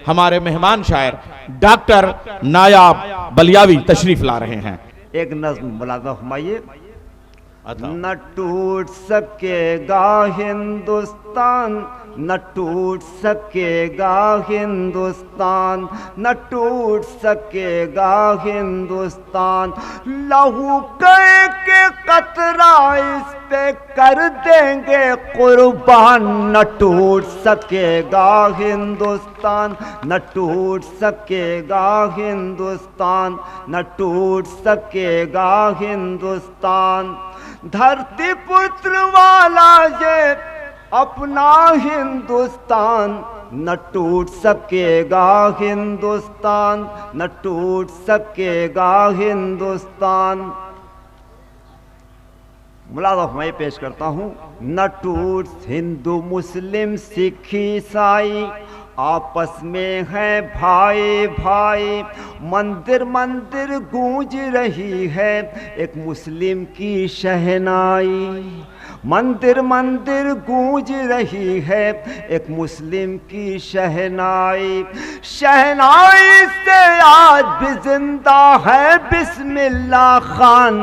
ہمارے مہمان شاعر ڈاکٹر نایاب بلیاوی تشریف لا رہے ہیں۔ ایک نظم ملازمہ فرمائیے۔ نہ ٹوٹ سکے گا ہندوستان، نہ ٹوٹ سکے گا ہندوستان، نہ ٹوٹ سکے گا ہندوستان، لہو کے قطرہ اس پہ کر دیں گے قربان، نہ ٹوٹ سکے گا ہندوستان، نہ ٹوٹ سکے گا ہندوستان، نہ ٹوٹ سکے گا ہندوستان۔ دھرتی پتر والا یہ اپنا ہندوستان، نہ ٹوٹ سکے گا ہندوستان، نہ ٹوٹ سکے گا ہندوستان۔ ملاحظہ فرمائیے، پیش کرتا ہوں۔ نہ ٹوٹ ہندو مسلم سکھ عیسائی، آپس میں ہے بھائی بھائی، مندر مندر گونج رہی ہے ایک مسلم کی شہنائی، مندر مندر گونج رہی ہے ایک مسلم کی شہنائی، شہنائی سے آج بھی زندہ ہے بسم اللہ خان،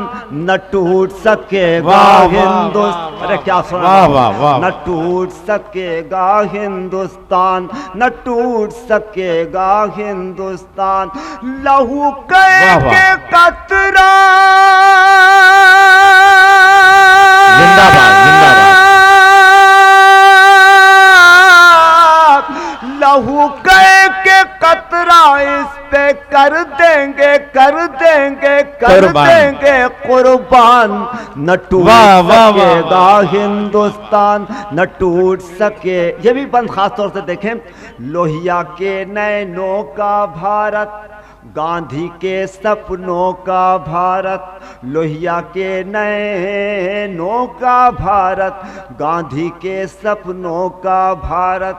نہ ٹوٹ سکے گا ہندوستان، ارے کیا سنا، نہ ٹوٹ سکے گا ہندوستان، نہ ٹوٹ سکے گا ہندوستان، لہو کے قطرہ زندہ باد زندہ باد، لہو کے قطرہ اس پہ کر دیں گے قربان، نہ ٹوٹ سکے گا ہندوستان، نہ ٹوٹ سکے۔ یہ بھی بند خاص طور سے دیکھیں، لوہیا کے نینوں کا بھارت، گاندھی کے سپنوں کا بھارت، لوہیا کے نینوں کا بھارت، گاندھی کے سپنوں کا بھارت،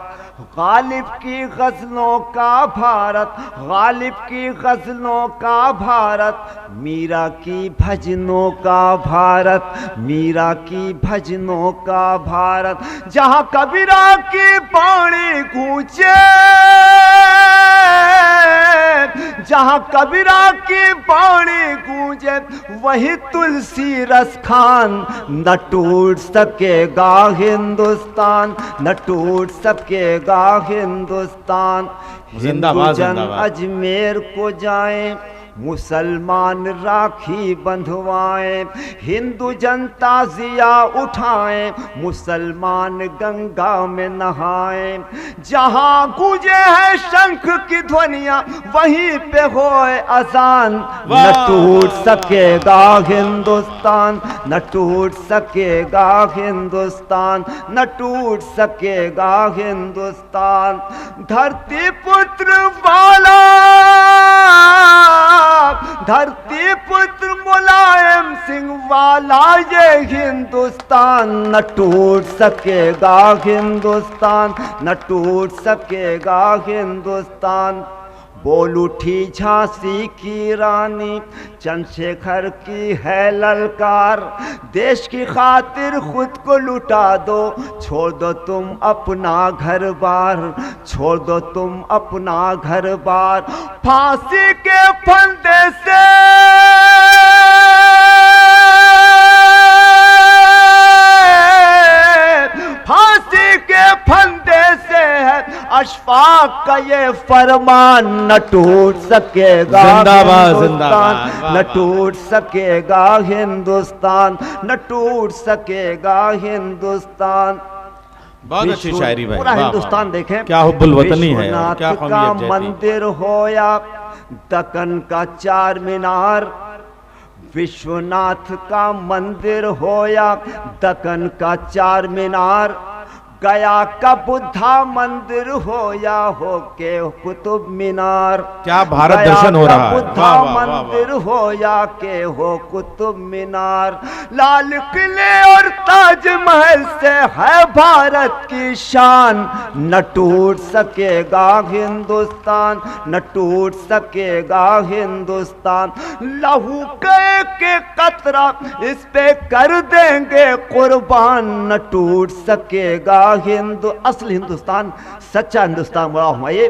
غالب کی غزلوں کا بھارت، غالب کی غزلوں کا بھارت، میرا کی بھجنوں کا بھارت، میرا کی بھجنوں کا بھارت، جہاں کبیرہ کی باਣੀ گونجے، جہاں کبیرہ کی باਣੀ گونجے وہی تلسی رس خان، نہ ٹوٹ سکے گا ہندوستان، نہ ٹوٹ سکے گا ہندوستان۔ ہندو جن اجمیر کو جائیں، مسلمان راکھی بندھوائیں، ہندو جن تعزیہ اٹھائیں، مسلمان گنگا میں نہائیں، جہاں گونجے ہے شنکھ کی دھونیاں وہیں پہ ہوئے اذان، نہ ٹوٹ سکے گا ہندوستان، نہ ٹوٹ سکے گا ہندوستان، نہ ٹوٹ سکے گا ہندوستان۔ دھرتی پتر والا، دھرتی پتر ملائم سنگھ والا یہ ہندوستان، نہ ٹوٹ سکے گا ہندوستان، نہ ٹوٹ سکے گا ہندوستان۔ بول اٹھی جھانسی کی رانی، چندر شیکھر کی ہے للکار، دیش کی خاطر خود کو لٹا دو، چھوڑ دو تم اپنا گھر بار، چھوڑ دو تم اپنا گھر بار، پھانسی کے پھندے سے پھانسی کے پھندے سے ہے اشفاق کا یہ فرمان، نہ ٹوٹ سکے گا ہندوستان، نہ ٹوٹ سکے گا ہندوستان، نہ ٹوٹ سکے گا ہندوستان۔ بہت اچھی شاعری بھائی، پورا ہندوستان دیکھیں، کیا حب الوطنی ہے، کیا وشوناتھ کا مندر ہو یا دکن کا چار مینار، وشوناتھ کا مندر ہو یا دکن کا چار مینار، گیا کا بدھا مندر ہو یا ہو کے قطب مینار، کیا بھارت درشن ہو رہا ہے، بدھا مندر ہو یا کہ ہو قطب مینار، لال قلعے اور تاج محل سے ہے بھارت کی شان، نہ ٹوٹ سکے گا ہندوستان، نہ ٹوٹ سکے گا ہندوستان، لہو کے قطرہ اس پہ کر دیں گے قربان، نہ ٹوٹ سکے گا اصل ہندوستان، سچا ہندوستان، بڑا ہمائے